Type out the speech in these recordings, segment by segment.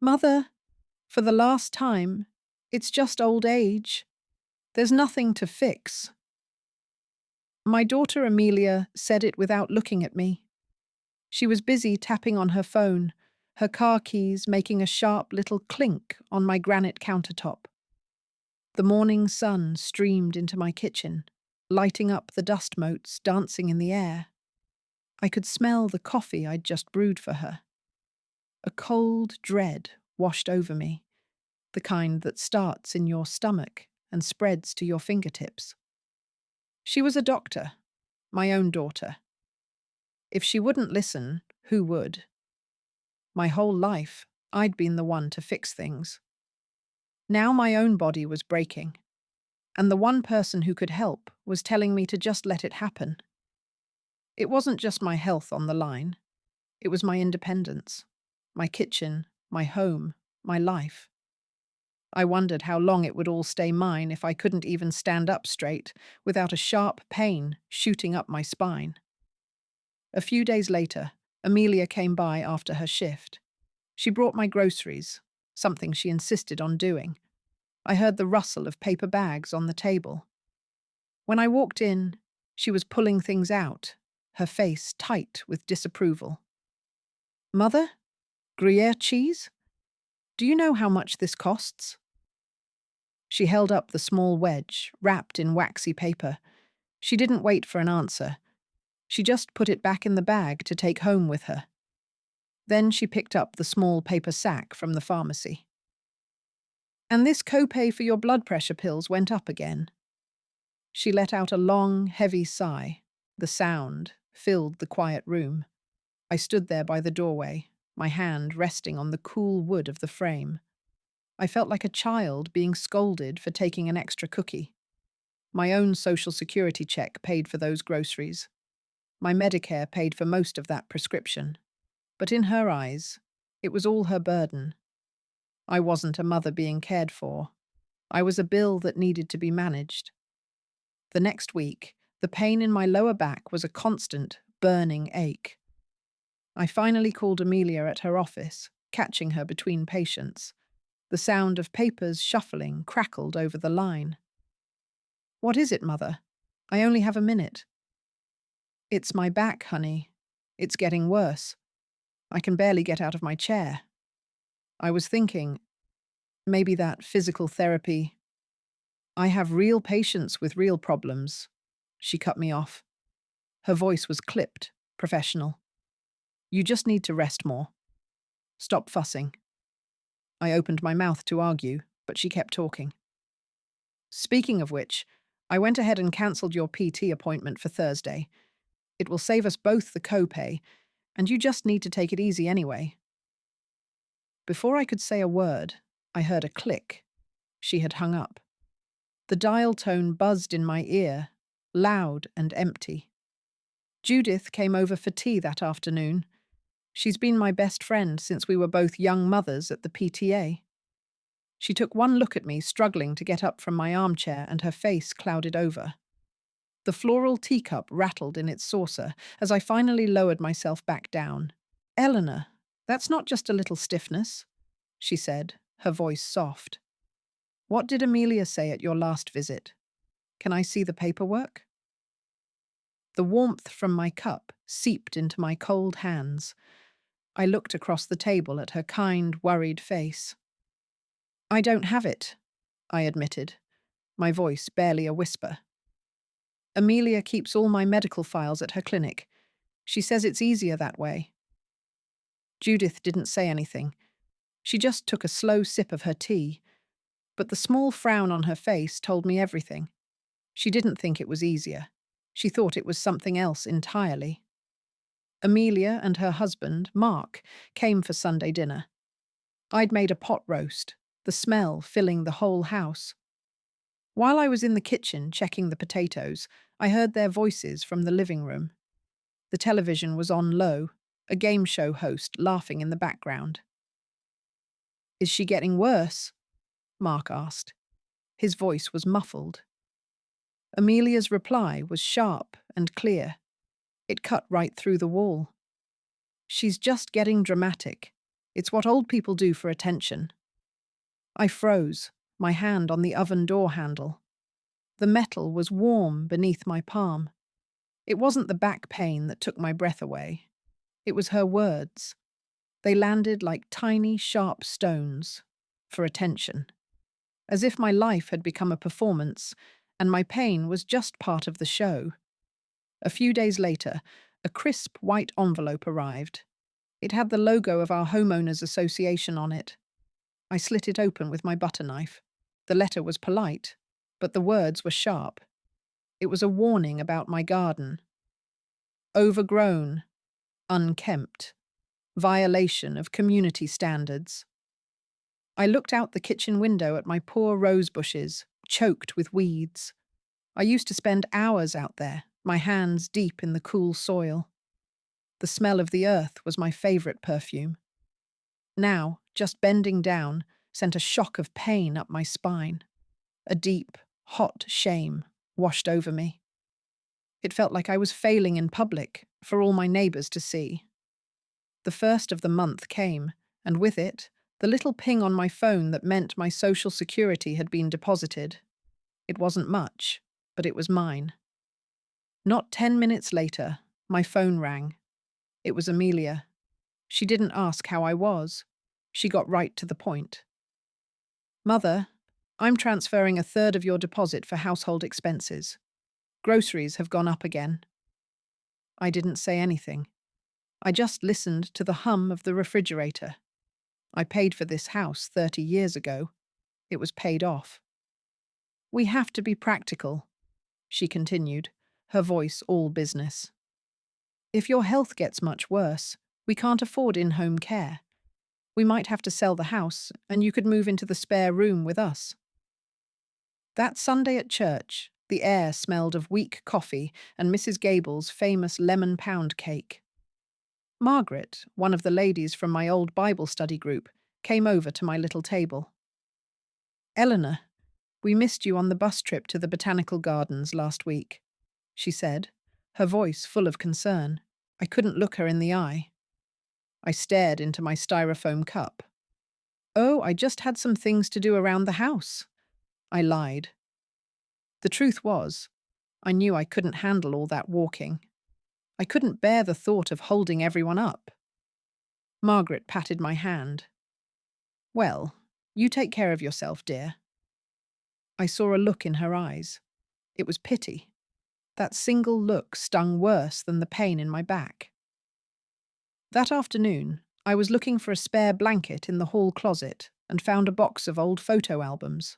Mother, for the last time, it's just old age. There's nothing to fix. My daughter Amelia said it without looking at me. She was busy tapping on her phone, her car keys making a sharp little clink on my granite countertop. The morning sun streamed into my kitchen, lighting up the dust motes dancing in the air. I could smell the coffee I'd just brewed for her. A cold dread washed over me, the kind that starts in your stomach and spreads to your fingertips. She was a doctor, my own daughter. If she wouldn't listen, who would? My whole life, I'd been the one to fix things. Now my own body was breaking, and the one person who could help was telling me to just let it happen. It wasn't just my health on the line. It was my independence, my kitchen, my home, my life. I wondered how long it would all stay mine if I couldn't even stand up straight without a sharp pain shooting up my spine. A few days later, Amelia came by after her shift. She brought my groceries, something she insisted on doing. I heard the rustle of paper bags on the table. When I walked in, she was pulling things out, her face tight with disapproval. Mother? Gruyere cheese? Do you know how much this costs? She held up the small wedge, wrapped in waxy paper. She didn't wait for an answer. She just put it back in the bag to take home with her. Then she picked up the small paper sack from the pharmacy. And this copay for your blood pressure pills went up again. She let out a long, heavy sigh. The sound filled the quiet room. I stood there by the doorway, my hand resting on the cool wood of the frame. I felt like a child being scolded for taking an extra cookie. My own social security check paid for those groceries. My Medicare paid for most of that prescription. But in her eyes, it was all her burden. I wasn't a mother being cared for. I was a bill that needed to be managed. The next week, the pain in my lower back was a constant, burning ache. I finally called Amelia at her office, catching her between patients. The sound of papers shuffling crackled over the line. What is it, Mother? I only have a minute. It's my back, honey. It's getting worse. I can barely get out of my chair. I was thinking, maybe that physical therapy. I have real patients with real problems. She cut me off. Her voice was clipped, professional. You just need to rest more. Stop fussing. I opened my mouth to argue, but she kept talking. Speaking of which, I went ahead and cancelled your PT appointment for Thursday. It will save us both the copay, and you just need to take it easy anyway. Before I could say a word, I heard a click. She had hung up. The dial tone buzzed in my ear, loud and empty. Judith came over for tea that afternoon. She's been my best friend since we were both young mothers at the PTA. She took one look at me, struggling to get up from my armchair, and her face clouded over. The floral teacup rattled in its saucer as I finally lowered myself back down. Eleanor, that's not just a little stiffness, she said, her voice soft. What did Amelia say at your last visit? Can I see the paperwork? The warmth from my cup seeped into my cold hands. I looked across the table at her kind, worried face. I don't have it, I admitted, my voice barely a whisper. Amelia keeps all my medical files at her clinic. She says it's easier that way. Judith didn't say anything. She just took a slow sip of her tea. But the small frown on her face told me everything. She didn't think it was easier. She thought it was something else entirely. Amelia and her husband, Mark, came for Sunday dinner. I'd made a pot roast, the smell filling the whole house. While I was in the kitchen checking the potatoes, I heard their voices from the living room. The television was on low, a game show host laughing in the background. Is she getting worse? Mark asked. His voice was muffled. Amelia's reply was sharp and clear. It cut right through the wall. She's just getting dramatic. It's what old people do for attention. I froze, my hand on the oven door handle. The metal was warm beneath my palm. It wasn't the back pain that took my breath away. It was her words. They landed like tiny, sharp stones. For attention. As if my life had become a performance, and my pain was just part of the show. A few days later, a crisp white envelope arrived. It had the logo of our homeowners association on it. I slit it open with my butter knife. The letter was polite, but the words were sharp. It was a warning about my garden. Overgrown, unkempt, violation of community standards. I looked out the kitchen window at my poor rose bushes, choked with weeds. I used to spend hours out there, my hands deep in the cool soil. The smell of the earth was my favorite perfume. Now, just bending down, sent a shock of pain up my spine. A deep, hot shame washed over me. It felt like I was failing in public, for all my neighbours to see. The first of the month came, and with it, the little ping on my phone that meant my social security had been deposited. It wasn't much, but it was mine. Not 10 minutes later, my phone rang. It was Amelia. She didn't ask how I was. She got right to the point. Mother, I'm transferring a third of your deposit for household expenses. Groceries have gone up again. I didn't say anything. I just listened to the hum of the refrigerator. I paid for this house 30 years ago. It was paid off. We have to be practical, she continued, her voice all business. If your health gets much worse, we can't afford in-home care. We might have to sell the house, and you could move into the spare room with us. That Sunday at church, the air smelled of weak coffee and Mrs. Gable's famous lemon pound cake. Margaret, one of the ladies from my old Bible study group, came over to my little table. Eleanor, we missed you on the bus trip to the botanical gardens last week, she said, her voice full of concern. I couldn't look her in the eye. I stared into my styrofoam cup. Oh, I just had some things to do around the house. I lied. The truth was, I knew I couldn't handle all that walking. I couldn't bear the thought of holding everyone up. Margaret patted my hand. Well, you take care of yourself, dear. I saw a look in her eyes. It was pity. That single look stung worse than the pain in my back. That afternoon, I was looking for a spare blanket in the hall closet and found a box of old photo albums.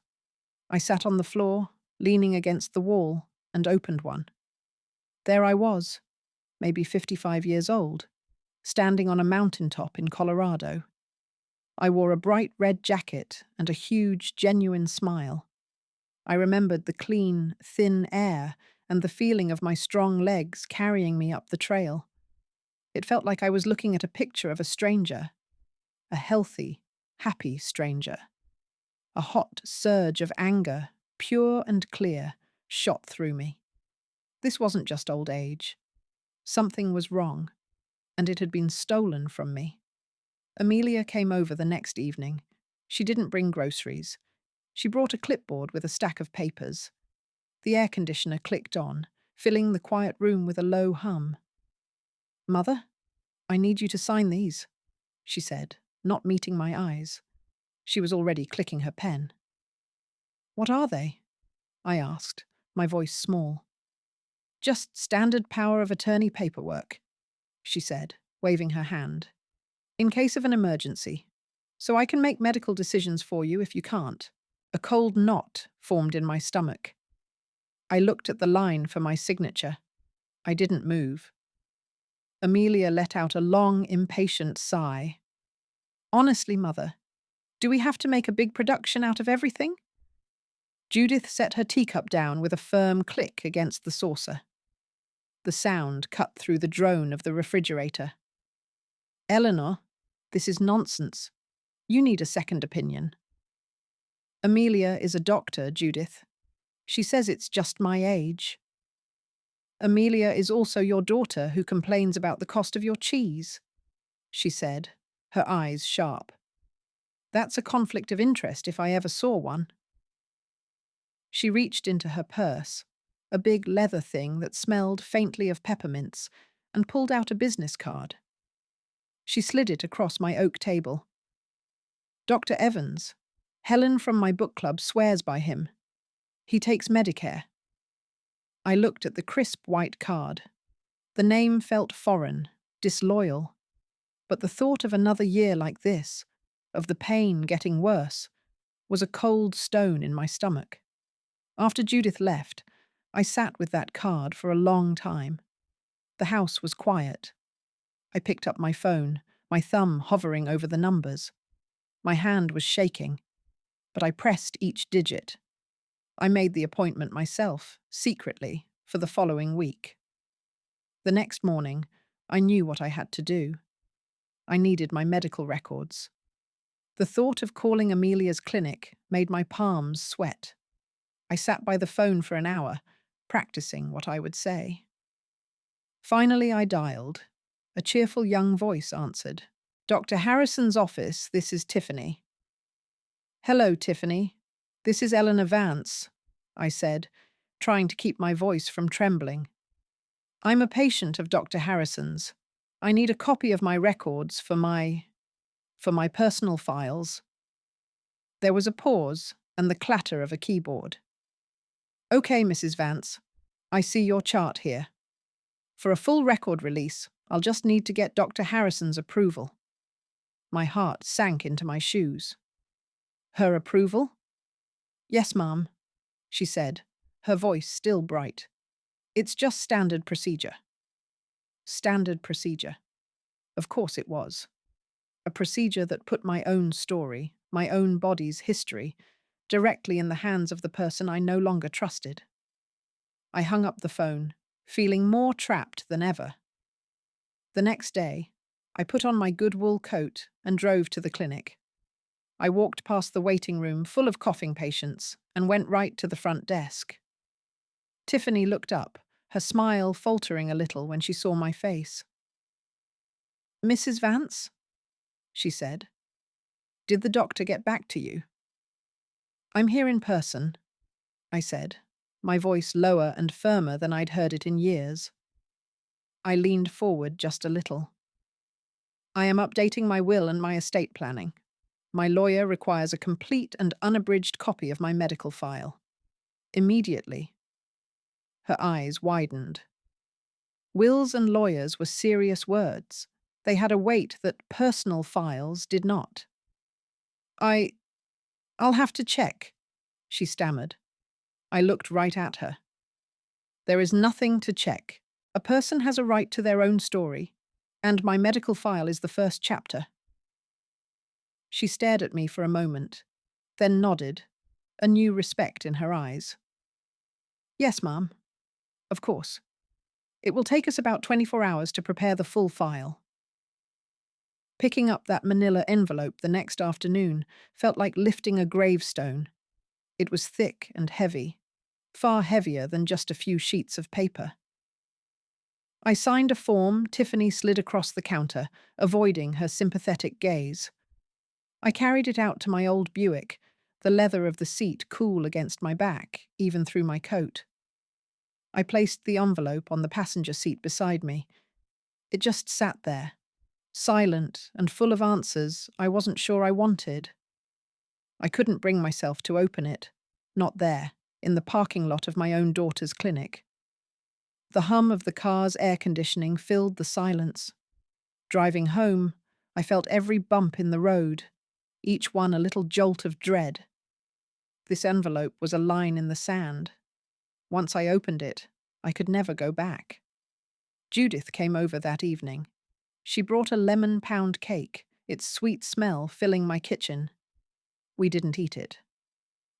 I sat on the floor, leaning against the wall, and opened one. There I was, maybe 55 years old, standing on a mountaintop in Colorado. I wore a bright red jacket and a huge, genuine smile. I remembered the clean, thin air and the feeling of my strong legs carrying me up the trail. It felt like I was looking at a picture of a stranger, a healthy, happy stranger. A hot surge of anger, pure and clear, shot through me. This wasn't just old age. Something was wrong, and it had been stolen from me. Amelia came over the next evening. She didn't bring groceries. She brought a clipboard with a stack of papers. The air conditioner clicked on, filling the quiet room with a low hum. Mother, I need you to sign these, she said, not meeting my eyes. She was already clicking her pen. What are they? I asked, my voice small. Just standard power of attorney paperwork, she said, waving her hand. In case of an emergency. So I can make medical decisions for you if you can't. A cold knot formed in my stomach. I looked at the line for my signature. I didn't move. Amelia let out a long, impatient sigh. Honestly, Mother, do we have to make a big production out of everything? Judith set her teacup down with a firm click against the saucer. The sound cut through the drone of the refrigerator. Eleanor, this is nonsense. You need a second opinion. Amelia is a doctor, Judith. She says it's just my age. Amelia is also your daughter who complains about the cost of your cheese, she said, her eyes sharp. That's a conflict of interest if I ever saw one. She reached into her purse, a big leather thing that smelled faintly of peppermints, and pulled out a business card. She slid it across my oak table. Dr. Evans. Helen from my book club swears by him. He takes Medicare. I looked at the crisp white card. The name felt foreign, disloyal. But the thought of another year like this, of the pain getting worse, was a cold stone in my stomach. After Judith left, I sat with that card for a long time. The house was quiet. I picked up my phone, my thumb hovering over the numbers. My hand was shaking, but I pressed each digit. I made the appointment myself, secretly, for the following week. The next morning, I knew what I had to do. I needed my medical records. The thought of calling Amelia's clinic made my palms sweat. I sat by the phone for an hour, practicing what I would say. Finally, I dialed. A cheerful young voice answered. "Dr. Harrison's office, this is Tiffany." "Hello, Tiffany. This is Eleanor Vance," I said, trying to keep my voice from trembling. "I'm a patient of Dr. Harrison's. I need a copy of my records for my personal files." There was a pause and the clatter of a keyboard. "Okay, Mrs. Vance. I see your chart here. For a full record release, I'll just need to get Dr. Harrison's approval." My heart sank into my shoes. "Her approval?" "Yes, ma'am," she said, her voice still bright. "It's just standard procedure." Standard procedure. Of course it was. A procedure that put my own story, my own body's history, directly in the hands of the person I no longer trusted. I hung up the phone, feeling more trapped than ever. The next day, I put on my good wool coat and drove to the clinic. I walked past the waiting room full of coughing patients and went right to the front desk. Tiffany looked up, her smile faltering a little when she saw my face. "Mrs. Vance?" she said. "Did the doctor get back to you?" "I'm here in person," I said, my voice lower and firmer than I'd heard it in years. I leaned forward just a little. "I am updating my will and my estate planning. My lawyer requires a complete and unabridged copy of my medical file. Immediately." Her eyes widened. Wills and lawyers were serious words. They had a weight that personal files did not. I'll have to check," she stammered. I looked right at her. "There is nothing to check. A person has a right to their own story, and my medical file is the first chapter." She stared at me for a moment, then nodded, a new respect in her eyes. "Yes, ma'am. Of course. It will take us about 24 hours to prepare the full file." Picking up that manila envelope the next afternoon felt like lifting a gravestone. It was thick and heavy, far heavier than just a few sheets of paper. I signed a form Tiffany slid across the counter, avoiding her sympathetic gaze. I carried it out to my old Buick, the leather of the seat cool against my back, even through my coat. I placed the envelope on the passenger seat beside me. It just sat there, silent and full of answers I wasn't sure I wanted. I couldn't bring myself to open it, not there, in the parking lot of my own daughter's clinic. The hum of the car's air conditioning filled the silence. Driving home, I felt every bump in the road, each one a little jolt of dread. This envelope was a line in the sand. Once I opened it, I could never go back. Judith came over that evening. She brought a lemon pound cake, its sweet smell filling my kitchen. We didn't eat it.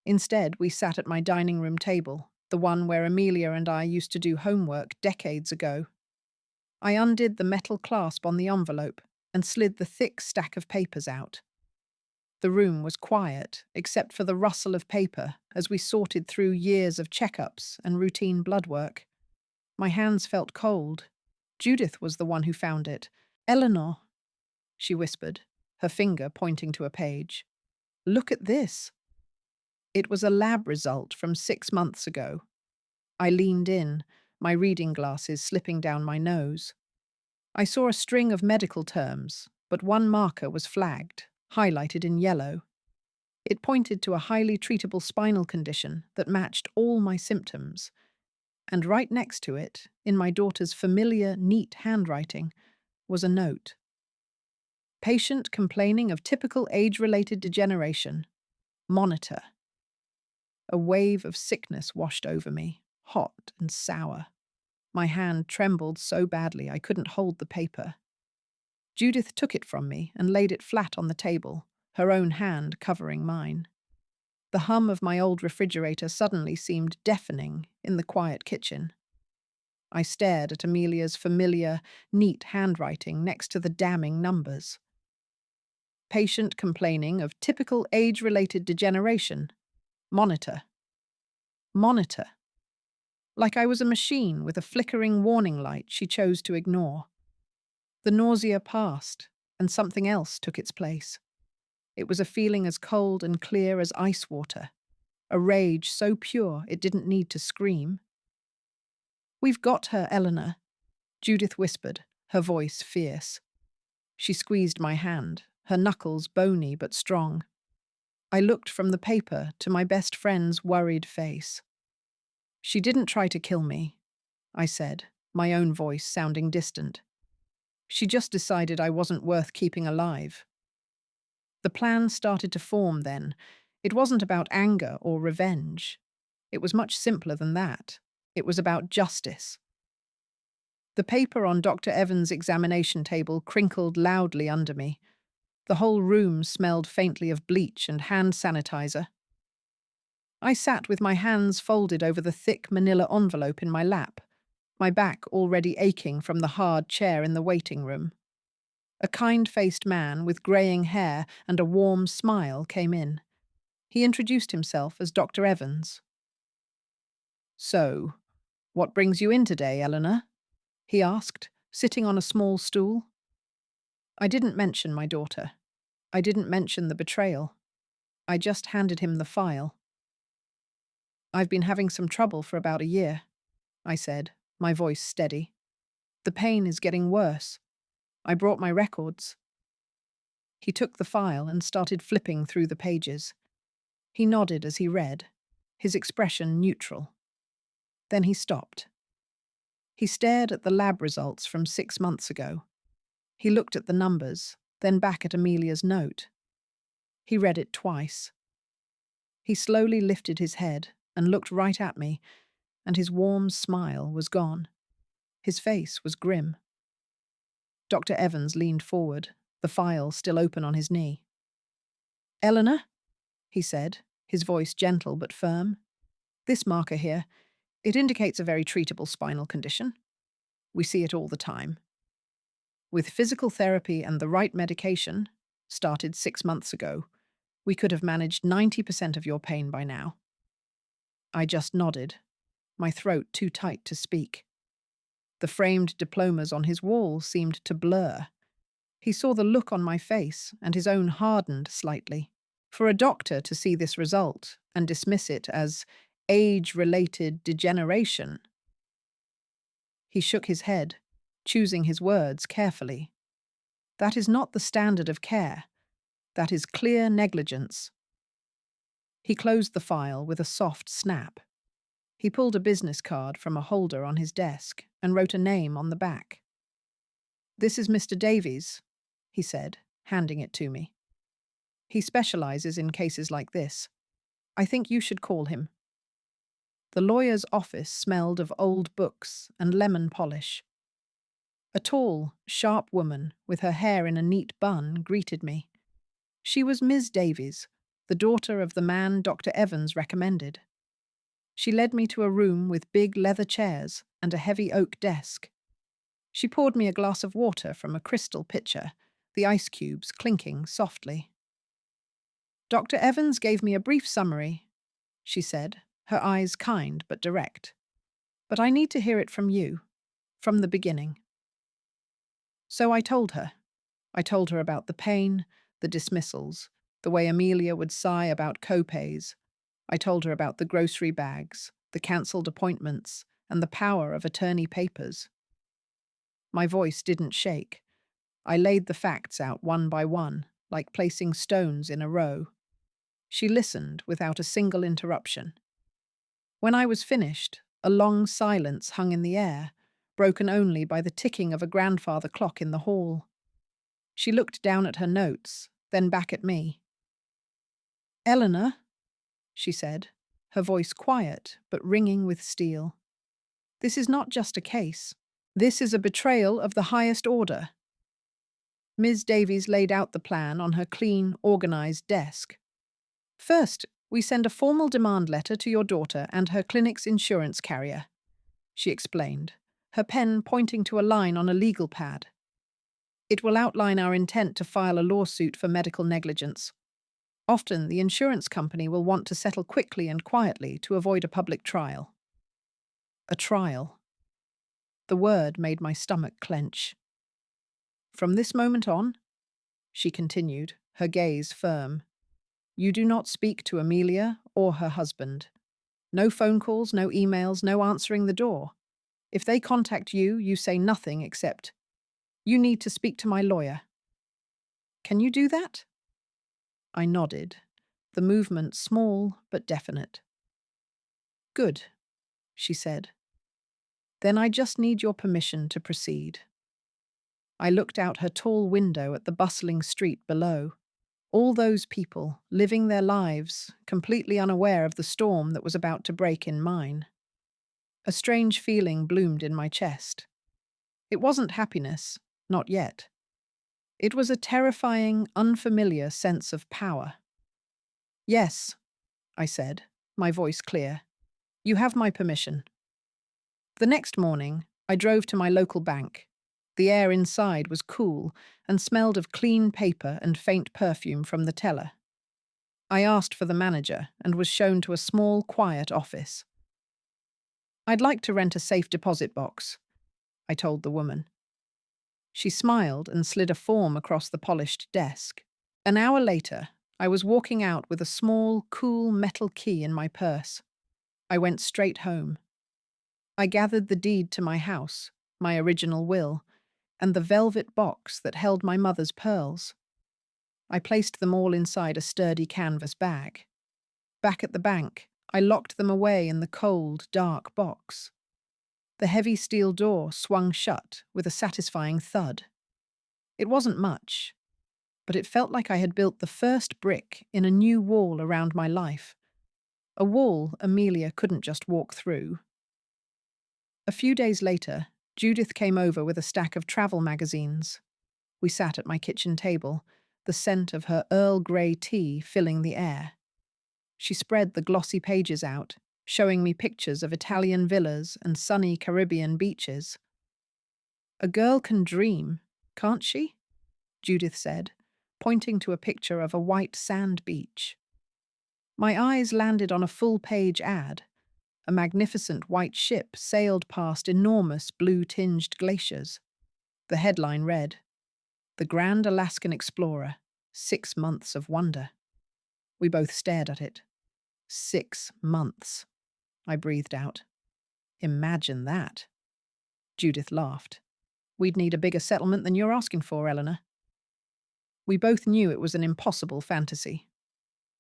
Instead, we sat at my dining room table, the one where Amelia and I used to do homework decades ago. I undid the metal clasp on the envelope and slid the thick stack of papers out. The room was quiet, except for the rustle of paper as we sorted through years of checkups and routine blood work. My hands felt cold. Judith was the one who found it. "Eleanor," she whispered. her finger pointing to a page. Look at this. It was a lab result from 6 months ago. I leaned in, my reading glasses slipping down my nose. I saw a string of medical terms, but one marker was flagged, highlighted in yellow. It pointed to a highly treatable spinal condition that matched all my symptoms. And right next to it, in my daughter's familiar, neat handwriting, was a note. Patient complaining of typical age-related degeneration. Monitor. A wave of sickness washed over me, hot and sour. My hand trembled so badly I couldn't hold the paper. Judith took it from me and laid it flat on the table, her own hand covering mine. The hum of my old refrigerator suddenly seemed deafening in the quiet kitchen. I stared at Amelia's familiar, neat handwriting next to the damning numbers. Patient complaining of typical age-related degeneration. Monitor. Monitor. Like I was a machine with a flickering warning light she chose to ignore. The nausea passed, and something else took its place. It was a feeling as cold and clear as ice water, a rage so pure it didn't need to scream. "We've got her, Eleanor," Judith whispered, her voice fierce. She squeezed my hand, her knuckles bony but strong. I looked from the paper to my best friend's worried face. "She didn't try to kill me," I said, my own voice sounding distant. "She just decided I wasn't worth keeping alive." The plan started to form then. It wasn't about anger or revenge. It was much simpler than that. It was about justice. The paper on Dr. Evans' examination table crinkled loudly under me. The whole room smelled faintly of bleach and hand sanitizer. I sat with my hands folded over the thick manila envelope in my lap, my back already aching from the hard chair in the waiting room. A kind-faced man with greying hair and a warm smile came in. He introduced himself as Dr. Evans. "So, what brings you in today, Eleanor?" he asked, sitting on a small stool. I didn't mention my daughter. I didn't mention the betrayal. I just handed him the file. "I've been having some trouble for about a year," I said, my voice steady. "The pain is getting worse. I brought my records." He took the file and started flipping through the pages. He nodded as he read, his expression neutral. Then he stopped. He stared at the lab results from 6 months ago. He looked at the numbers, then back at Amelia's note. He read it twice. He slowly lifted his head and looked right at me, and his warm smile was gone. His face was grim. Dr. Evans leaned forward, the file still open on his knee. "Eleanor," he said, his voice gentle but firm. "This marker here, it indicates a very treatable spinal condition. We see it all the time. With physical therapy and the right medication, started 6 months ago, we could have managed 90% of your pain by now." I just nodded, my throat too tight to speak. The framed diplomas on his wall seemed to blur. He saw the look on my face, and his own hardened slightly. For a doctor to see this result and dismiss it as age-related degeneration. He shook his head, choosing his words carefully. "That is not the standard of care. That is clear negligence." He closed the file with a soft snap. He pulled a business card from a holder on his desk and wrote a name on the back. "This is Mr. Davies," he said, handing it to me. "He specializes in cases like this. I think you should call him." The lawyer's office smelled of old books and lemon polish. A tall, sharp woman with her hair in a neat bun greeted me. She was Ms. Davies, the daughter of the man Dr. Evans recommended. She led me to a room with big leather chairs and a heavy oak desk. She poured me a glass of water from a crystal pitcher, the ice cubes clinking softly. "Dr. Evans gave me a brief summary," she said, her eyes kind but direct. "But I need to hear it from you, from the beginning." So I told her. I told her about the pain, the dismissals, the way Amelia would sigh about copays. I told her about the grocery bags, the cancelled appointments, and the power of attorney papers. My voice didn't shake. I laid the facts out one by one, like placing stones in a row. She listened without a single interruption. When I was finished, a long silence hung in the air, broken only by the ticking of a grandfather clock in the hall. She looked down at her notes, then back at me. "Eleanor," she said, her voice quiet but ringing with steel. "This is not just a case. This is a betrayal of the highest order." Ms. Davies laid out the plan on her clean, organized desk. "First, we send a formal demand letter to your daughter and her clinic's insurance carrier," she explained, her pen pointing to a line on a legal pad. "It will outline our intent to file a lawsuit for medical negligence. Often, the insurance company will want to settle quickly and quietly to avoid a public trial." A trial. The word made my stomach clench. "From this moment on," she continued, her gaze firm, "you do not speak to Amelia or her husband. No phone calls, no emails, no answering the door. If they contact you, you say nothing except, 'You need to speak to my lawyer.' Can you do that?" I nodded, the movement small but definite. "Good," she said. "Then I just need your permission to proceed." I looked out her tall window at the bustling street below. All those people, living their lives, completely unaware of the storm that was about to break in mine. A strange feeling bloomed in my chest. It wasn't happiness, not yet. It was a terrifying, unfamiliar sense of power. "Yes," I said, my voice clear. "You have my permission." The next morning, I drove to my local bank. The air inside was cool and smelled of clean paper and faint perfume from the teller. I asked for the manager and was shown to a small, quiet office. "I'd like to rent a safe deposit box," I told the woman. She smiled and slid a form across the polished desk. An hour later, I was walking out with a small, cool metal key in my purse. I went straight home. I gathered the deed to my house, my original will, and the velvet box that held my mother's pearls. I placed them all inside a sturdy canvas bag. Back at the bank, I locked them away in the cold, dark box. The heavy steel door swung shut with a satisfying thud. It wasn't much, but it felt like I had built the first brick in a new wall around my life. A wall Amelia couldn't just walk through. A few days later, Judith came over with a stack of travel magazines. We sat at my kitchen table, the scent of her Earl Grey tea filling the air. She spread the glossy pages out, showing me pictures of Italian villas and sunny Caribbean beaches. "A girl can dream, can't she?" Judith said, pointing to a picture of a white sand beach. My eyes landed on a full-page ad. A magnificent white ship sailed past enormous blue-tinged glaciers. The headline read, "The Grand Alaskan Explorer, 6 months of wonder." We both stared at it. 6 months, I breathed out. "Imagine that." Judith laughed. "We'd need a bigger settlement than you're asking for, Eleanor." We both knew it was an impossible fantasy.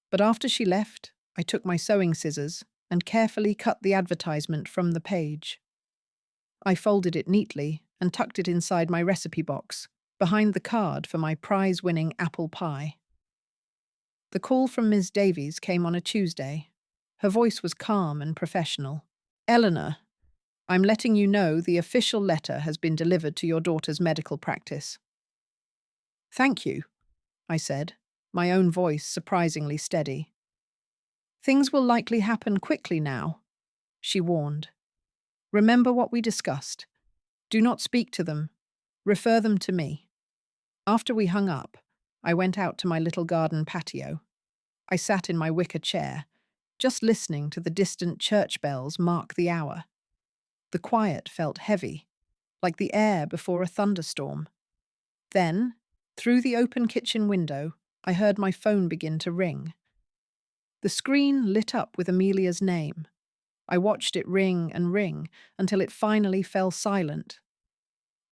But after she left, I took my sewing scissors and carefully cut the advertisement from the page. I folded it neatly and tucked it inside my recipe box, behind the card for my prize-winning apple pie. The call from Ms. Davies came on a Tuesday. Her voice was calm and professional. "Eleanor, I'm letting you know the official letter has been delivered to your daughter's medical practice." "Thank you," I said, my own voice surprisingly steady. "Things will likely happen quickly now," she warned. "Remember what we discussed. Do not speak to them. Refer them to me." After we hung up, I went out to my little garden patio. I sat in my wicker chair, just listening to the distant church bells mark the hour. The quiet felt heavy, like the air before a thunderstorm. Then, through the open kitchen window, I heard my phone begin to ring. The screen lit up with Amelia's name. I watched it ring and ring until it finally fell silent.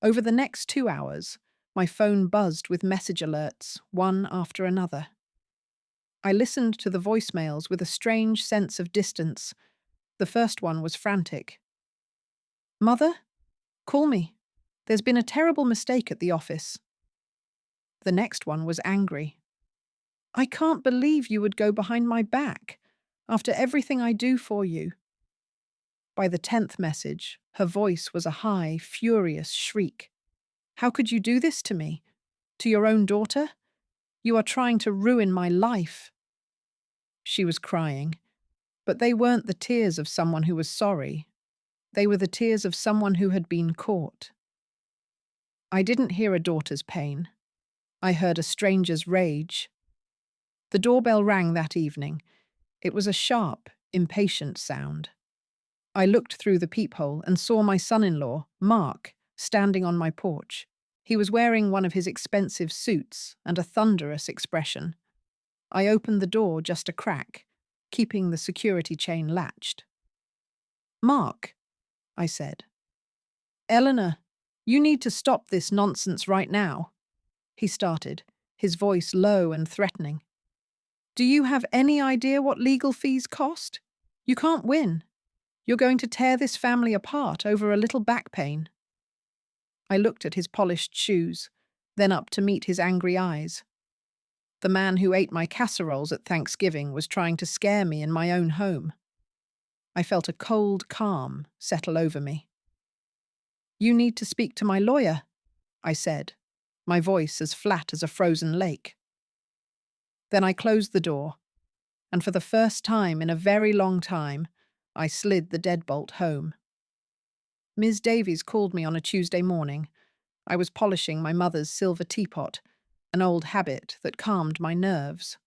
Over the next 2 hours, my phone buzzed with message alerts, one after another. I listened to the voicemails with a strange sense of distance. The first one was frantic. "Mother? Call me. There's been a terrible mistake at the office." The next one was angry. "I can't believe you would go behind my back after everything I do for you." By the 10th message, her voice was a high, furious shriek. "How could you do this to me? To your own daughter? You are trying to ruin my life." She was crying, but they weren't the tears of someone who was sorry. They were the tears of someone who had been caught. I didn't hear a daughter's pain. I heard a stranger's rage. The doorbell rang that evening. It was a sharp, impatient sound. I looked through the peephole and saw my son-in-law, Mark, standing on my porch. He was wearing one of his expensive suits and a thunderous expression. I opened the door just a crack, keeping the security chain latched. "Mark," I said. "Eleanor, you need to stop this nonsense right now," he started, his voice low and threatening. "Do you have any idea what legal fees cost? You can't win. You're going to tear this family apart over a little back pain." I looked at his polished shoes, then up to meet his angry eyes. The man who ate my casseroles at Thanksgiving was trying to scare me in my own home. I felt a cold calm settle over me. "You need to speak to my lawyer," I said, my voice as flat as a frozen lake. Then I closed the door, and for the first time in a very long time, I slid the deadbolt home. Ms. Davies called me on a Tuesday morning. I was polishing my mother's silver teapot, an old habit that calmed my nerves.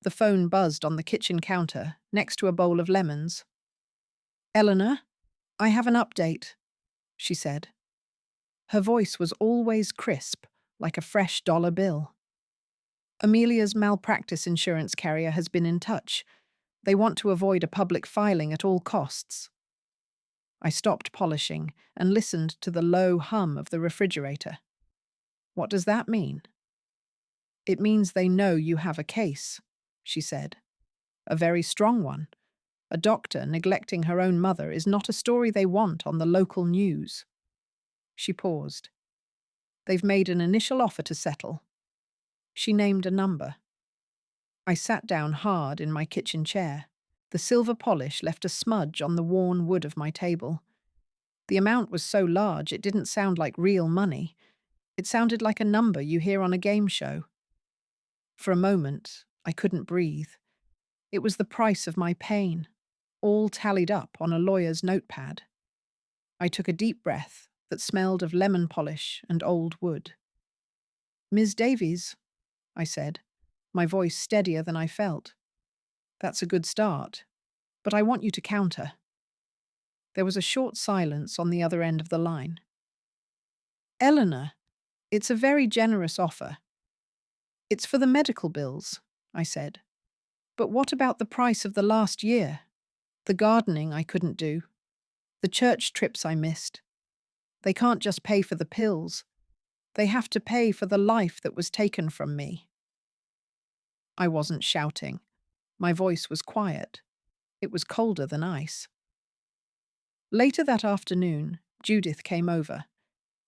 The phone buzzed on the kitchen counter, next to a bowl of lemons. "Eleanor, I have an update," she said. Her voice was always crisp, like a fresh dollar bill. "Amelia's malpractice insurance carrier has been in touch. They want to avoid a public filing at all costs." I stopped polishing and listened to the low hum of the refrigerator. "What does that mean?" "It means they know you have a case," she said. "A very strong one. A doctor neglecting her own mother is not a story they want on the local news." She paused. "They've made an initial offer to settle." She named a number. I sat down hard in my kitchen chair. The silver polish left a smudge on the worn wood of my table. The amount was so large it didn't sound like real money. It sounded like a number you hear on a game show. For a moment, I couldn't breathe. It was the price of my pain, all tallied up on a lawyer's notepad. I took a deep breath that smelled of lemon polish and old wood. "Ms. Davies," I said, my voice steadier than I felt. "That's a good start, but I want you to counter." There was a short silence on the other end of the line. "Eleanor, it's a very generous offer." "It's for the medical bills," I said. "But what about the price of the last year? The gardening I couldn't do? The church trips I missed? They can't just pay for the pills. They have to pay for the life that was taken from me." I wasn't shouting. My voice was quiet. It was colder than ice. Later that afternoon, Judith came over.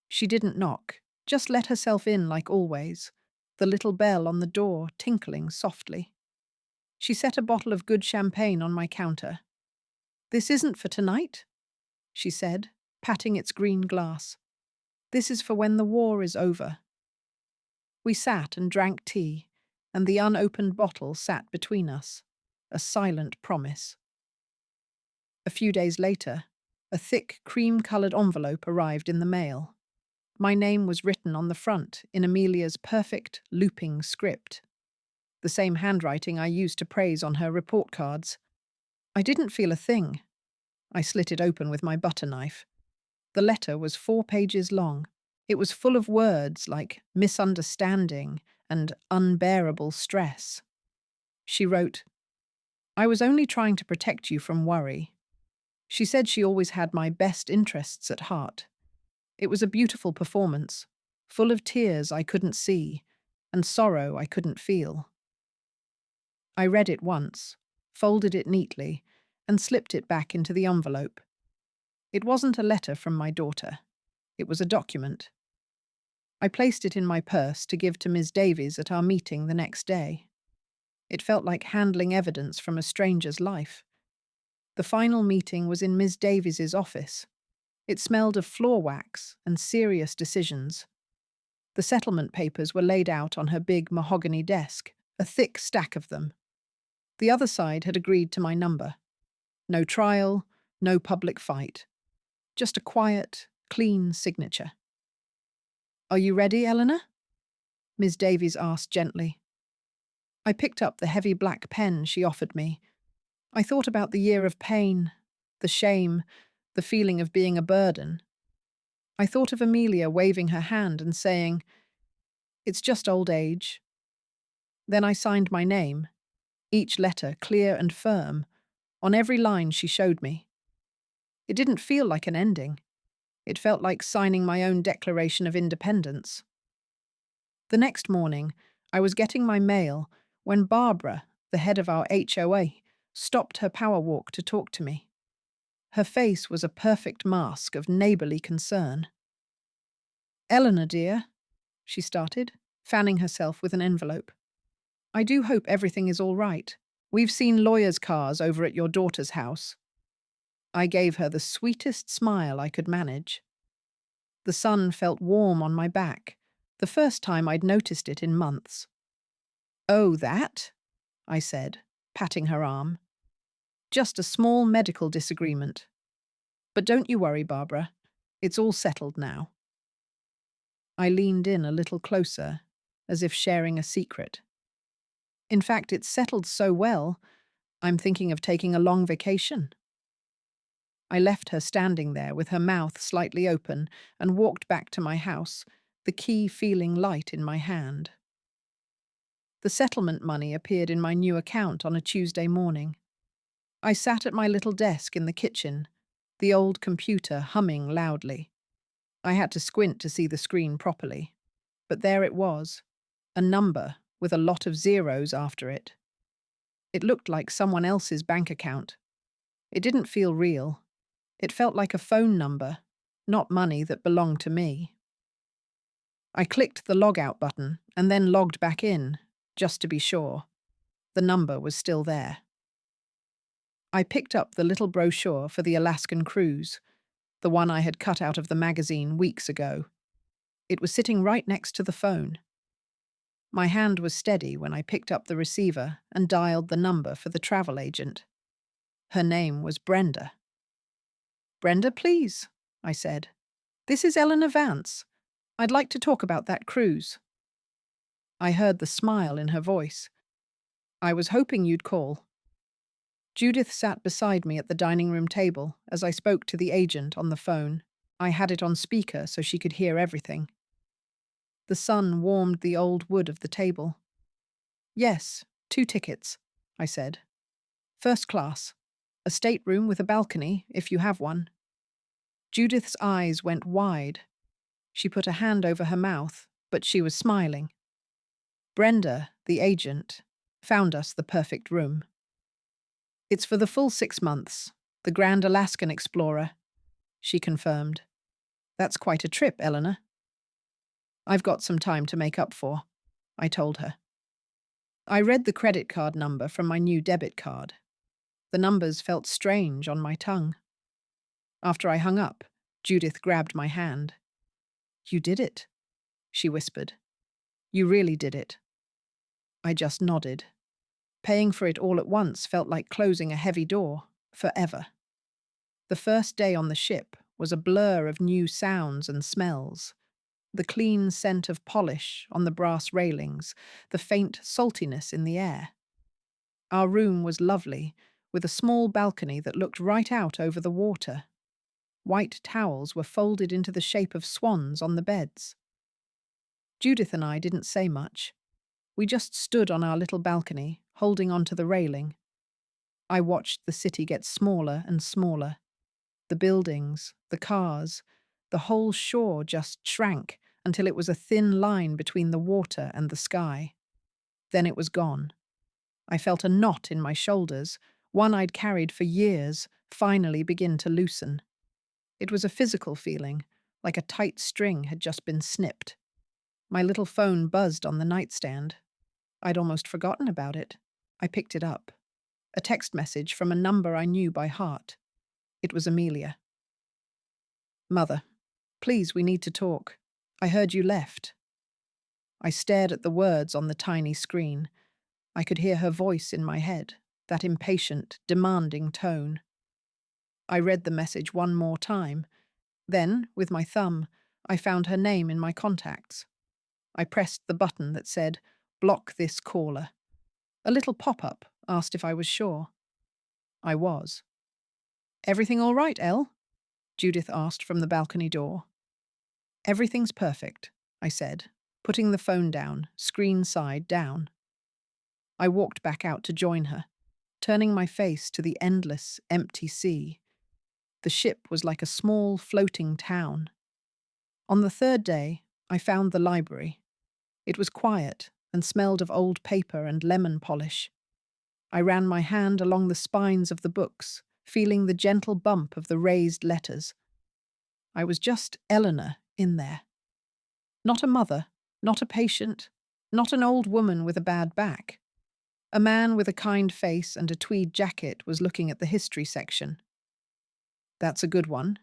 She didn't knock, just let herself in like always, the little bell on the door tinkling softly. She set a bottle of good champagne on my counter. "This isn't for tonight," she said, patting its green glass. "This is for when the war is over." We sat and drank tea, and the unopened bottle sat between us, a silent promise. A few days later, a thick, cream-coloured envelope arrived in the mail. My name was written on the front in Amelia's perfect, looping script, the same handwriting I used to praise on her report cards. I didn't feel a thing. I slit it open with my butter knife. The letter was 4 pages long. It was full of words like misunderstanding and unbearable stress. She wrote, "I was only trying to protect you from worry." She said she always had my best interests at heart. It was a beautiful performance, full of tears I couldn't see and sorrow I couldn't feel. I read it once, folded it neatly, and slipped it back into the envelope. It wasn't a letter from my daughter. It was a document. I placed it in my purse to give to Ms. Davies at our meeting the next day. It felt like handling evidence from a stranger's life. The final meeting was in Ms. Davies's office. It smelled of floor wax and serious decisions. The settlement papers were laid out on her big mahogany desk, a thick stack of them. The other side had agreed to my number. No trial, no public fight. Just a quiet, clean signature. "Are you ready, Eleanor?" Ms. Davies asked gently. I picked up the heavy black pen she offered me. I thought about the year of pain, the shame, the feeling of being a burden. I thought of Amelia waving her hand and saying, "It's just old age." Then I signed my name, each letter clear and firm, on every line she showed me. It didn't feel like an ending. It felt like signing my own Declaration of Independence. The next morning, I was getting my mail when Barbara, the head of our HOA, stopped her power walk to talk to me. Her face was a perfect mask of neighbourly concern. "Eleanor, dear," she started, fanning herself with an envelope. "I do hope everything is all right. We've seen lawyers' cars over at your daughter's house." I gave her the sweetest smile I could manage. The sun felt warm on my back, the first time I'd noticed it in months. "Oh, that?" I said, patting her arm. "Just a small medical disagreement. But don't you worry, Barbara. It's all settled now." I leaned in a little closer, as if sharing a secret. "In fact, it's settled so well, I'm thinking of taking a long vacation." I left her standing there with her mouth slightly open and walked back to my house, the key feeling light in my hand. The settlement money appeared in my new account on a Tuesday morning. I sat at my little desk in the kitchen, the old computer humming loudly. I had to squint to see the screen properly. But there it was, a number with a lot of zeros after it. It looked like someone else's bank account. It didn't feel real. It felt like a phone number, not money that belonged to me. I clicked the log out button and then logged back in, just to be sure. The number was still there. I picked up the little brochure for the Alaskan cruise, the one I had cut out of the magazine weeks ago. It was sitting right next to the phone. My hand was steady when I picked up the receiver and dialed the number for the travel agent. Her name was Brenda. "Brenda, please," I said. "This is Eleanor Vance. I'd like to talk about that cruise." I heard the smile in her voice. "I was hoping you'd call." Judith sat beside me at the dining room table as I spoke to the agent on the phone. I had it on speaker so she could hear everything. The sun warmed the old wood of the table. "Yes, 2 tickets," I said. "First class. A stateroom with a balcony, if you have one." Judith's eyes went wide. She put a hand over her mouth, but she was smiling. Brenda, the agent, found us the perfect room. "It's for the full 6 months, the Grand Alaskan Explorer," she confirmed. "That's quite a trip, Eleanor." "I've got some time to make up for," I told her. I read the credit card number from my new debit card. The numbers felt strange on my tongue. After I hung up, Judith grabbed my hand. "You did it," she whispered. "You really did it." I just nodded. Paying for it all at once felt like closing a heavy door, forever. The first day on the ship was a blur of new sounds and smells. The clean scent of polish on the brass railings, the faint saltiness in the air. Our room was lovely, with a small balcony that looked right out over the water. White towels were folded into the shape of swans on the beds. Judith and I didn't say much. We just stood on our little balcony, holding onto the railing. I watched the city get smaller and smaller. The buildings, the cars, the whole shore just shrank until it was a thin line between the water and the sky. Then it was gone. I felt a knot in my shoulders, one I'd carried for years, finally begin to loosen. It was a physical feeling, like a tight string had just been snipped. My little phone buzzed on the nightstand. I'd almost forgotten about it. I picked it up. A text message from a number I knew by heart. It was Amelia. "Mother, please, we need to talk. I heard you left." I stared at the words on the tiny screen. I could hear her voice in my head, that impatient, demanding tone. I read the message one more time. Then, with my thumb, I found her name in my contacts. I pressed the button that said, "Block this caller." A little pop-up asked if I was sure. I was. "Everything all right, Elle?" Judith asked from the balcony door. "Everything's perfect," I said, putting the phone down, screen side down. I walked back out to join her, turning my face to the endless, empty sea. The ship was like a small, floating town. On the third day, I found the library. It was quiet and smelled of old paper and lemon polish. I ran my hand along the spines of the books, feeling the gentle bump of the raised letters. I was just Eleanor in there. Not a mother, not a patient, not an old woman with a bad back. A man with a kind face and a tweed jacket was looking at the history section. "That's a good one,"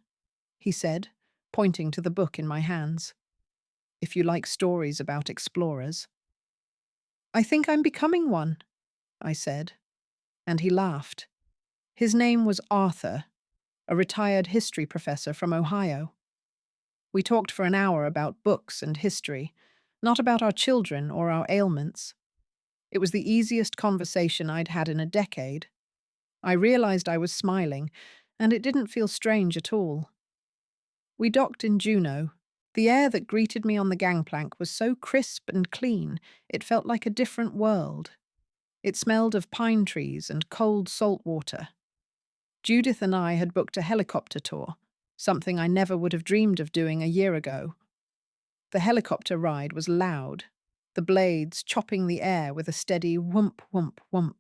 he said, pointing to the book in my hands. "If you like stories about explorers." "I think I'm becoming one," I said, and he laughed. His name was Arthur, a retired history professor from Ohio. We talked for an hour about books and history, not about our children or our ailments. It was the easiest conversation I'd had in a decade. I realized I was smiling, and it didn't feel strange at all. We docked in Juneau. The air that greeted me on the gangplank was so crisp and clean, it felt like a different world. It smelled of pine trees and cold salt water. Judith and I had booked a helicopter tour, something I never would have dreamed of doing a year ago. The helicopter ride was loud, the blades chopping the air with a steady whoomp, whoomp, whoomp.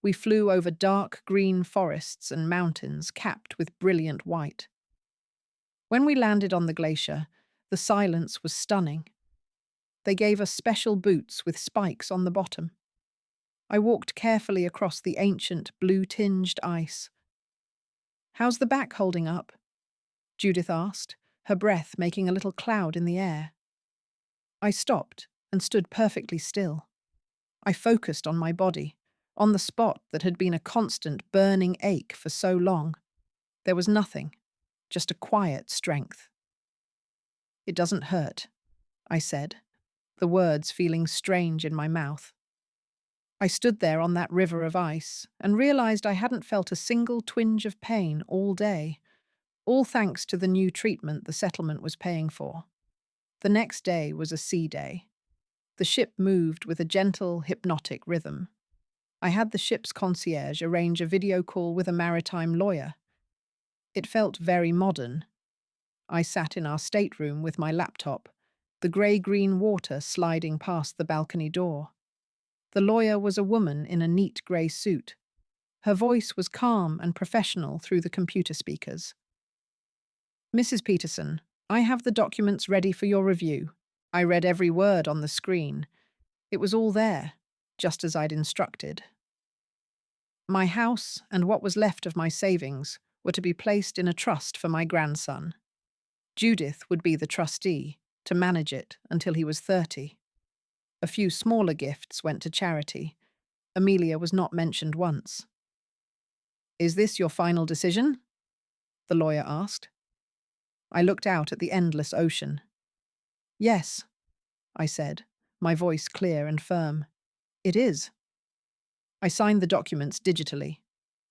We flew over dark green forests and mountains capped with brilliant white. When we landed on the glacier, the silence was stunning. They gave us special boots with spikes on the bottom. I walked carefully across the ancient, blue-tinged ice. "How's the back holding up?" Judith asked, her breath making a little cloud in the air. I stopped and stood perfectly still. I focused on my body, on the spot that had been a constant burning ache for so long. There was nothing, just a quiet strength. "It doesn't hurt," I said, the words feeling strange in my mouth. I stood there on that river of ice and realized I hadn't felt a single twinge of pain all day, all thanks to the new treatment the settlement was paying for. The next day was a sea day. The ship moved with a gentle, hypnotic rhythm. I had the ship's concierge arrange a video call with a maritime lawyer. It felt very modern. I sat in our stateroom with my laptop, the grey-green water sliding past the balcony door. The lawyer was a woman in a neat grey suit. Her voice was calm and professional through the computer speakers. "Mrs. Peterson, I have the documents ready for your review." I read every word on the screen. It was all there, just as I'd instructed. My house and what was left of my savings were to be placed in a trust for my grandson. Judith would be the trustee, to manage it until he was 30. A few smaller gifts went to charity. Amelia was not mentioned once. "Is this your final decision?" the lawyer asked. I looked out at the endless ocean. "Yes," I said, my voice clear and firm. "It is." I signed the documents digitally.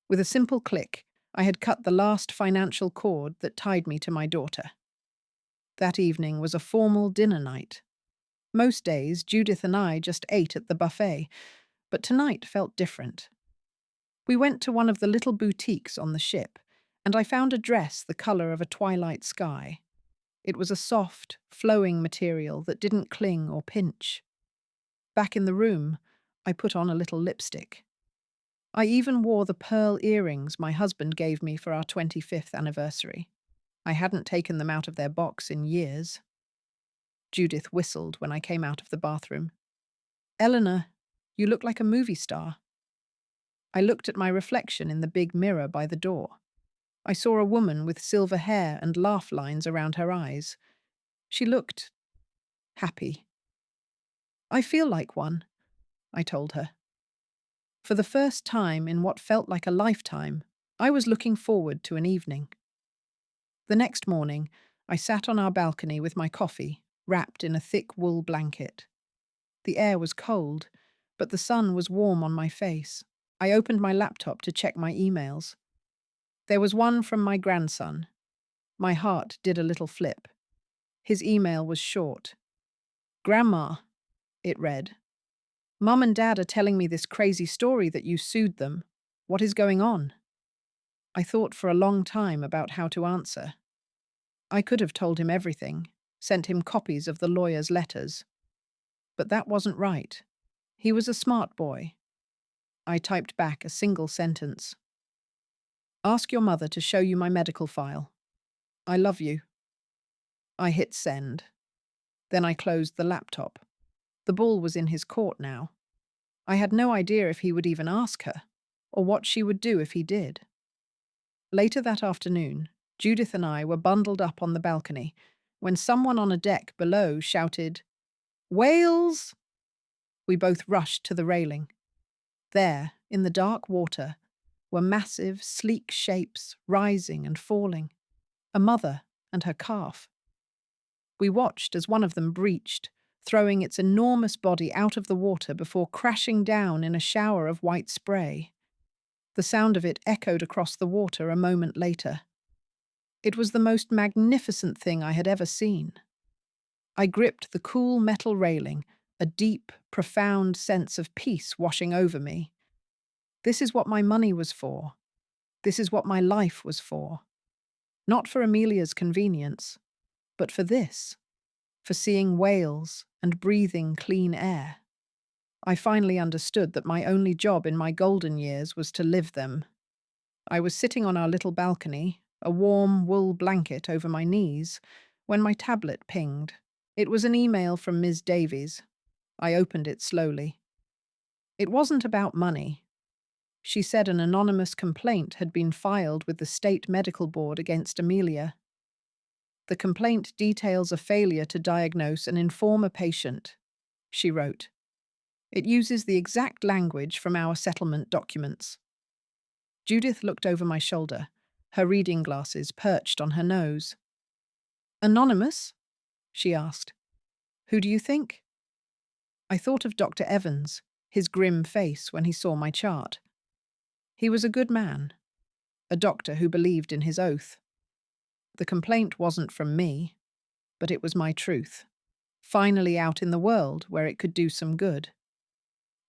With a simple click, I had cut the last financial cord that tied me to my daughter. That evening was a formal dinner night. Most days, Judith and I just ate at the buffet, but tonight felt different. We went to one of the little boutiques on the ship, and I found a dress the color of a twilight sky. It was a soft, flowing material that didn't cling or pinch. Back in the room, I put on a little lipstick. I even wore the pearl earrings my husband gave me for our 25th anniversary. I hadn't taken them out of their box in years. Judith whistled when I came out of the bathroom. Eleanor, you look like a movie star. I looked at my reflection in the big mirror by the door. I saw a woman with silver hair and laugh lines around her eyes. She looked happy. I feel like one, I told her. For the first time in what felt like a lifetime, I was looking forward to an evening. The next morning, I sat on our balcony with my coffee, wrapped in a thick wool blanket. The air was cold, but the sun was warm on my face. I opened my laptop to check my emails. There was one from my grandson. My heart did a little flip. His email was short. "Grandma," it read. "Mum and Dad are telling me this crazy story that you sued them. What is going on?" I thought for a long time about how to answer. I could have told him everything, sent him copies of the lawyer's letters. But that wasn't right. He was a smart boy. I typed back a single sentence. "Ask your mother to show you my medical file. I love you." I hit send. Then I closed the laptop. The ball was in his court now. I had no idea if he would even ask her, or what she would do if he did. Later that afternoon, Judith and I were bundled up on the balcony when someone on a deck below shouted, "Whales!" We both rushed to the railing. There, in the dark water, were massive, sleek shapes rising and falling. A mother and her calf. We watched as one of them breached, throwing its enormous body out of the water before crashing down in a shower of white spray. The sound of it echoed across the water a moment later. It was the most magnificent thing I had ever seen. I gripped the cool metal railing, a deep, profound sense of peace washing over me. This is what my money was for. This is what my life was for. Not for Amelia's convenience, but for this, for seeing whales and breathing clean air. I finally understood that my only job in my golden years was to live them. I was sitting on our little balcony, a warm wool blanket over my knees, when my tablet pinged. It was an email from Ms. Davies. I opened it slowly. It wasn't about money. She said an anonymous complaint had been filed with the State Medical Board against Amelia. The complaint details a failure to diagnose and inform a patient, she wrote. It uses the exact language from our settlement documents. Judith looked over my shoulder, her reading glasses perched on her nose. "Anonymous?" she asked. "Who do you think?" I thought of Dr. Evans, his grim face when he saw my chart. He was a good man, a doctor who believed in his oath. The complaint wasn't from me, but it was my truth, finally out in the world where it could do some good.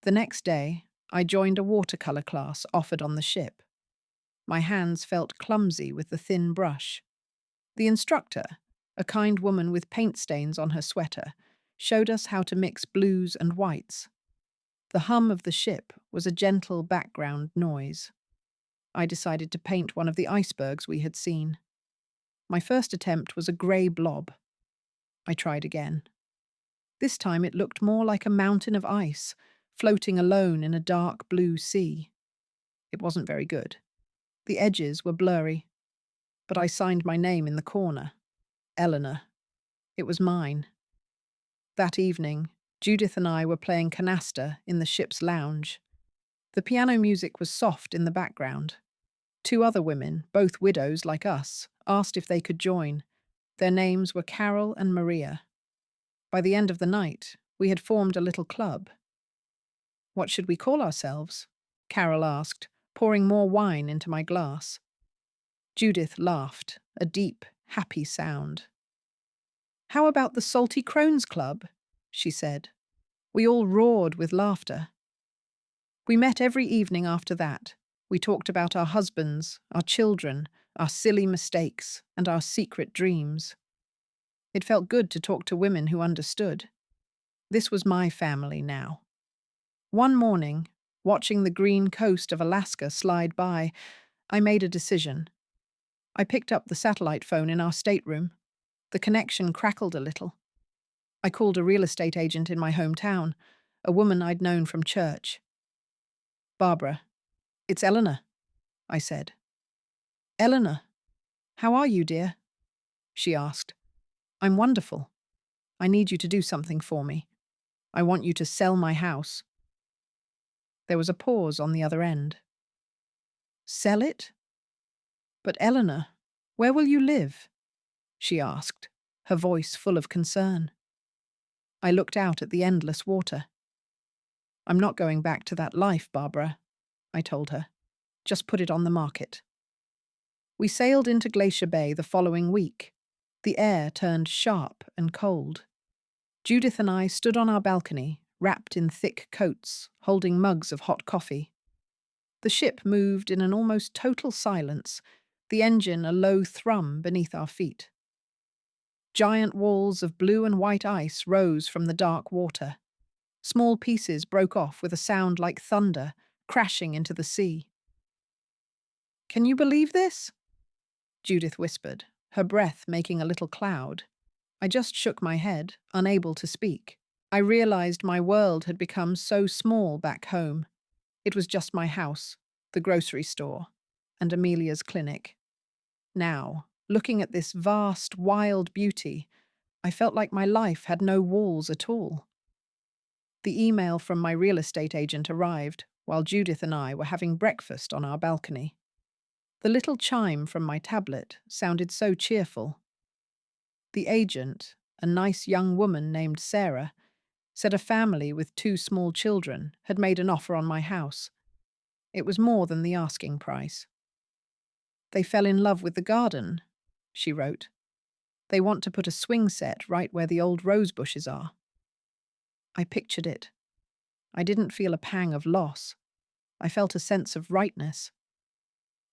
The next day, I joined a watercolor class offered on the ship. My hands felt clumsy with the thin brush. The instructor, a kind woman with paint stains on her sweater, showed us how to mix blues and whites. The hum of the ship was a gentle background noise. I decided to paint one of the icebergs we had seen. My first attempt was a grey blob. I tried again. This time it looked more like a mountain of ice, floating alone in a dark blue sea. It wasn't very good. The edges were blurry, but I signed my name in the corner. Eleanor. It was mine. That evening, Judith and I were playing canasta in the ship's lounge. The piano music was soft in the background. Two other women, both widows like us, asked if they could join. Their names were Carol and Maria. By the end of the night, we had formed a little club. "What should we call ourselves?" Carol asked, pouring more wine into my glass. Judith laughed, a deep, happy sound. "How about the Salty Crones Club?" she said. We all roared with laughter. We met every evening after that. We talked about our husbands, our children, our silly mistakes, and our secret dreams. It felt good to talk to women who understood. This was my family now. One morning, watching the green coast of Alaska slide by, I made a decision. I picked up the satellite phone in our stateroom. The connection crackled a little. I called a real estate agent in my hometown, a woman I'd known from church. "Barbara, it's Eleanor," I said. "Eleanor, how are you, dear?" she asked. "I'm wonderful. I need you to do something for me. I want you to sell my house." There was a pause on the other end. "Sell it? But Eleanor, where will you live?" she asked, her voice full of concern. I looked out at the endless water. "I'm not going back to that life, Barbara," I told her. "Just put it on the market." We sailed into Glacier Bay the following week. The air turned sharp and cold. Judith and I stood on our balcony, wrapped in thick coats, holding mugs of hot coffee. The ship moved in an almost total silence, the engine a low thrum beneath our feet. Giant walls of blue and white ice rose from the dark water. Small pieces broke off with a sound like thunder, crashing into the sea. "Can you believe this?" Judith whispered, her breath making a little cloud. I just shook my head, unable to speak. I realized my world had become so small back home. It was just my house, the grocery store, and Amelia's clinic. Now, looking at this vast, wild beauty, I felt like my life had no walls at all. The email from my real estate agent arrived while Judith and I were having breakfast on our balcony. The little chime from my tablet sounded so cheerful. The agent, a nice young woman named Sarah, said a family with 2 small children had made an offer on my house. It was more than the asking price. "They fell in love with the garden," she wrote. "They want to put a swing set right where the old rose bushes are." I pictured it. I didn't feel a pang of loss. I felt a sense of rightness.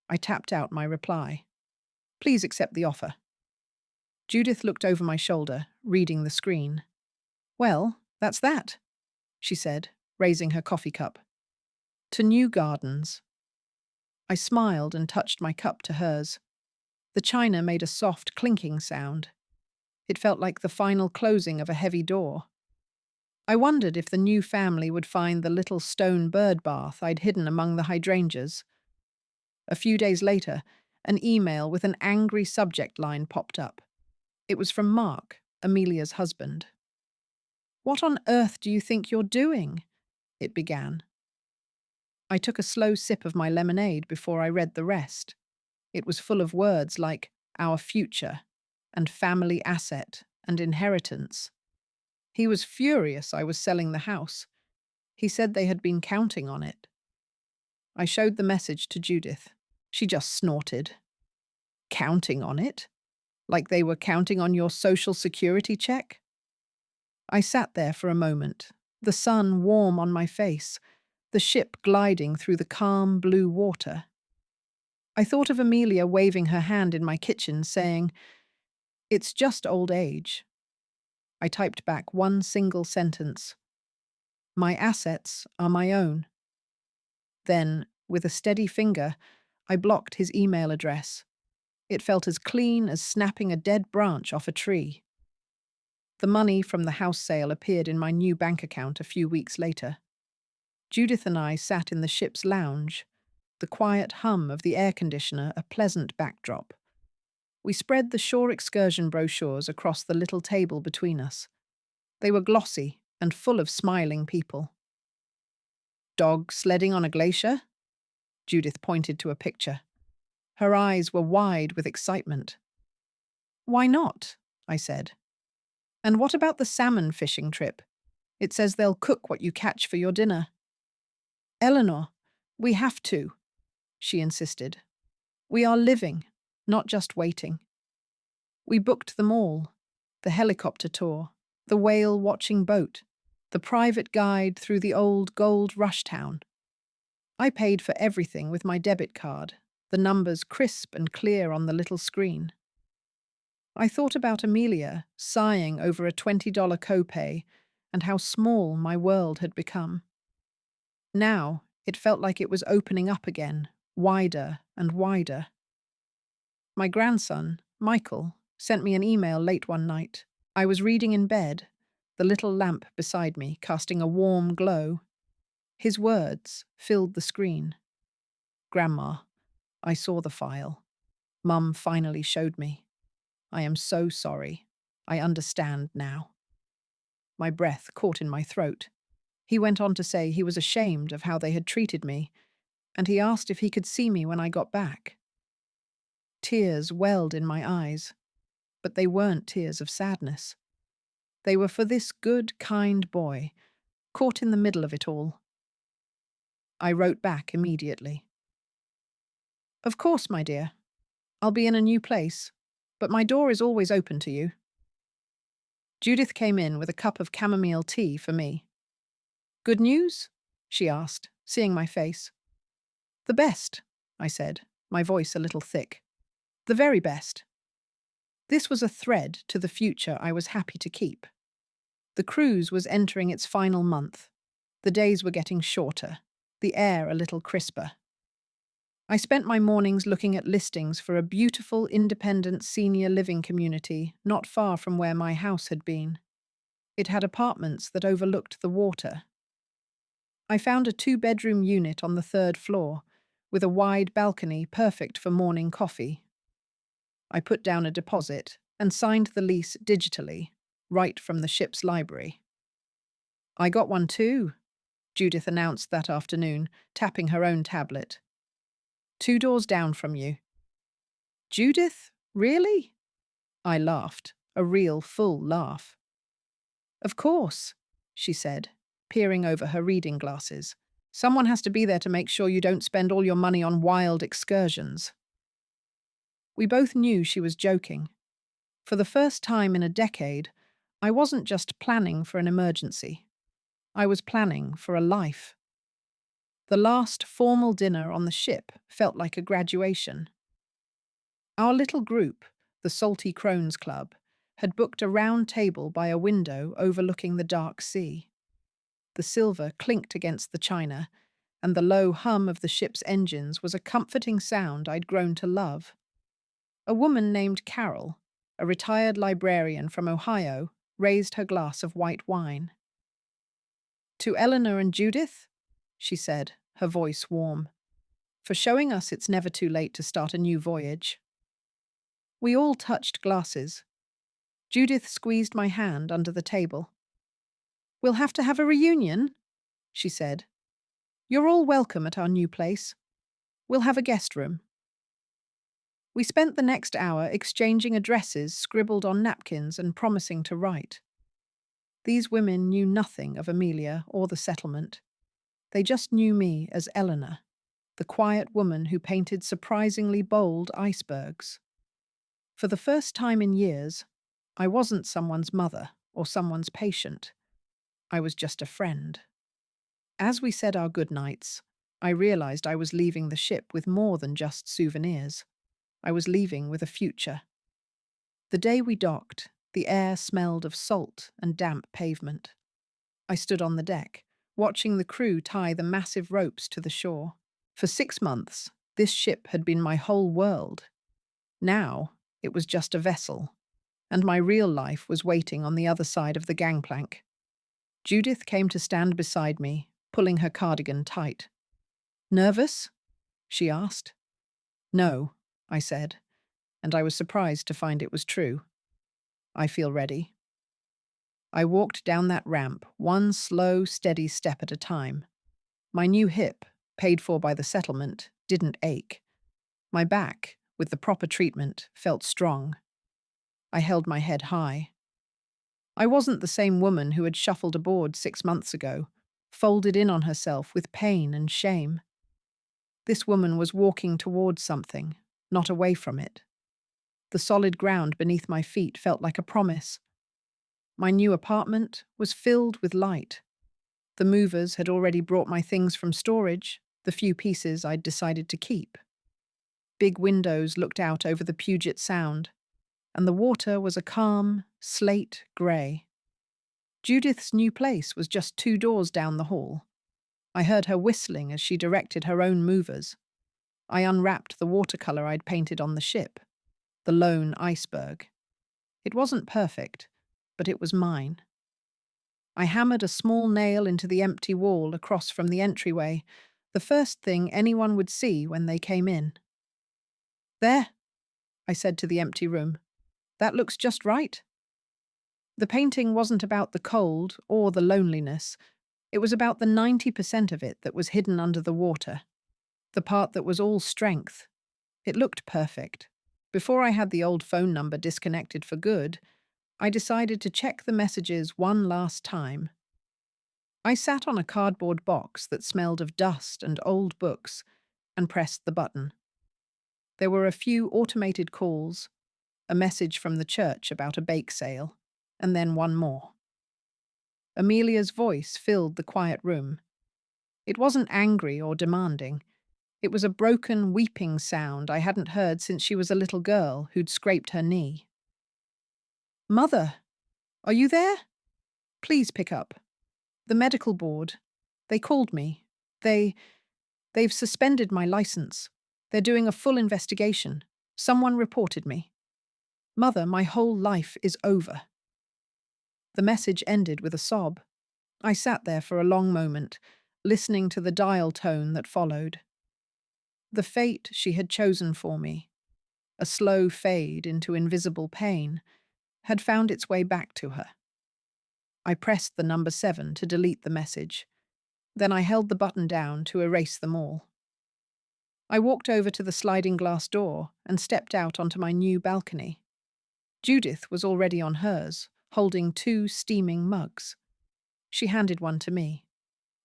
I tapped out my reply. "Please accept the offer." Judith looked over my shoulder, reading the screen. "Well, that's that," she said, raising her coffee cup. "To new gardens." I smiled and touched my cup to hers. The china made a soft clinking sound. It felt like the final closing of a heavy door. I wondered if the new family would find the little stone bird bath I'd hidden among the hydrangeas. A few days later, an email with an angry subject line popped up. It was from Mark, Amelia's husband. "What on earth do you think you're doing?" it began. I took a slow sip of my lemonade before I read the rest. It was full of words like our future and family asset and inheritance. He was furious I was selling the house. He said they had been counting on it. I showed the message to Judith. She just snorted. "Counting on it? Like they were counting on your social security check?" I sat there for a moment, the sun warm on my face, the ship gliding through the calm blue water. I thought of Amelia waving her hand in my kitchen, saying, "It's just old age." I typed back one single sentence. "My assets are my own." Then, with a steady finger, I blocked his email address. It felt as clean as snapping a dead branch off a tree. The money from the house sale appeared in my new bank account a few weeks later. Judith and I sat in the ship's lounge, the quiet hum of the air conditioner a pleasant backdrop. We spread the shore excursion brochures across the little table between us. They were glossy and full of smiling people. "Dog sledding on a glacier?" Judith pointed to a picture. Her eyes were wide with excitement. "Why not?" I said. "And what about the salmon fishing trip? It says they'll cook what you catch for your dinner." "Eleanor, we have to," she insisted. "We are living, not just waiting." We booked them all: the helicopter tour, the whale-watching boat, the private guide through the old gold rush town. I paid for everything with my debit card, the numbers crisp and clear on the little screen. I thought about Amelia, sighing over a $20 copay, and how small my world had become. Now, it felt like it was opening up again, wider and wider. My grandson, Michael, sent me an email late one night. I was reading in bed, the little lamp beside me casting a warm glow. His words filled the screen. "Grandma, I saw the file. Mum finally showed me. I am so sorry. I understand now." My breath caught in my throat. He went on to say he was ashamed of how they had treated me, and he asked if he could see me when I got back. Tears welled in my eyes, but they weren't tears of sadness. They were for this good, kind boy, caught in the middle of it all. I wrote back immediately. "Of course, my dear. I'll be in a new place, but my door is always open to you." Judith came in with a cup of chamomile tea for me. "Good news?" she asked, seeing my face. "The best," I said, my voice a little thick. "The very best." This was a thread to the future I was happy to keep. The cruise was entering its final month. The days were getting shorter, the air a little crisper. I spent my mornings looking at listings for a beautiful, independent senior living community not far from where my house had been. It had apartments that overlooked the water. I found a 2-bedroom unit on the 3rd floor, with a wide balcony perfect for morning coffee. I put down a deposit and signed the lease digitally, right from the ship's library. "I got one too," Judith announced that afternoon, tapping her own tablet. "2 doors down from you." "Judith? Really?" I laughed, a real full laugh. "Of course," she said, peering over her reading glasses. "Someone has to be there to make sure you don't spend all your money on wild excursions." We both knew she was joking. For the first time in a decade, I wasn't just planning for an emergency. I was planning for a life. The last formal dinner on the ship felt like a graduation. Our little group, the Salty Crones Club, had booked a round table by a window overlooking the dark sea. The silver clinked against the china, and the low hum of the ship's engines was a comforting sound I'd grown to love. A woman named Carol, a retired librarian from Ohio, raised her glass of white wine. "To Eleanor and Judith," she said, her voice warm, "for showing us it's never too late to start a new voyage." We all touched glasses. Judith squeezed my hand under the table. "We'll have to have a reunion," she said. "You're all welcome at our new place. We'll have a guest room." We spent the next hour exchanging addresses scribbled on napkins and promising to write. These women knew nothing of Amelia or the settlement. They just knew me as Eleanor, the quiet woman who painted surprisingly bold icebergs. For the first time in years, I wasn't someone's mother or someone's patient. I was just a friend. As we said our goodnights, I realized I was leaving the ship with more than just souvenirs. I was leaving with a future. The day we docked, the air smelled of salt and damp pavement. I stood on the deck, watching the crew tie the massive ropes to the shore. For 6 months, this ship had been my whole world. Now, it was just a vessel, and my real life was waiting on the other side of the gangplank. Judith came to stand beside me, pulling her cardigan tight. "Nervous?" she asked. "No," I said, and I was surprised to find it was true. "I feel ready." I walked down that ramp, one slow, steady step at a time. My new hip, paid for by the settlement, didn't ache. My back, with the proper treatment, felt strong. I held my head high. I wasn't the same woman who had shuffled aboard 6 months ago, folded in on herself with pain and shame. This woman was walking towards something, not away from it. The solid ground beneath my feet felt like a promise. My new apartment was filled with light. The movers had already brought my things from storage, the few pieces I'd decided to keep. Big windows looked out over the Puget Sound, and the water was a calm, slate grey. Judith's new place was just 2 doors down the hall. I heard her whistling as she directed her own movers. I unwrapped the watercolor I'd painted on the ship, the lone iceberg. It wasn't perfect, but it was mine. I hammered a small nail into the empty wall across from the entryway, the first thing anyone would see when they came in. "There," I said to the empty room. "That looks just right." The painting wasn't about the cold or the loneliness. It was about the 90% of it that was hidden under the water, the part that was all strength. It looked perfect. Before I had the old phone number disconnected for good, I decided to check the messages one last time. I sat on a cardboard box that smelled of dust and old books and pressed the button. There were a few automated calls, a message from the church about a bake sale, and then one more. Amelia's voice filled the quiet room. It wasn't angry or demanding. It was a broken, weeping sound I hadn't heard since she was a little girl who'd scraped her knee. "Mother, are you there? Please pick up. The medical board. They called me. They've suspended my license. They're doing a full investigation. Someone reported me. Mother, my whole life is over." The message ended with a sob. I sat there for a long moment, listening to the dial tone that followed. The fate she had chosen for me, a slow fade into invisible pain, had found its way back to her. I pressed the number 7 to delete the message. Then I held the button down to erase them all. I walked over to the sliding glass door and stepped out onto my new balcony. Judith was already on hers, holding 2 steaming mugs. She handed one to me.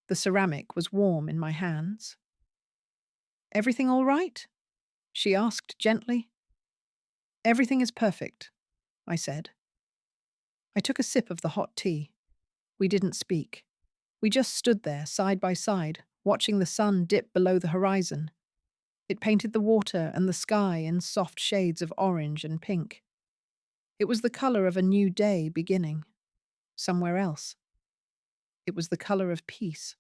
The ceramic was warm in my hands. "Everything all right?" she asked gently. "Everything is perfect," I said. I took a sip of the hot tea. We didn't speak. We just stood there, side by side, watching the sun dip below the horizon. It painted the water and the sky in soft shades of orange and pink. It was the color of a new day beginning. Somewhere else. It was the color of peace.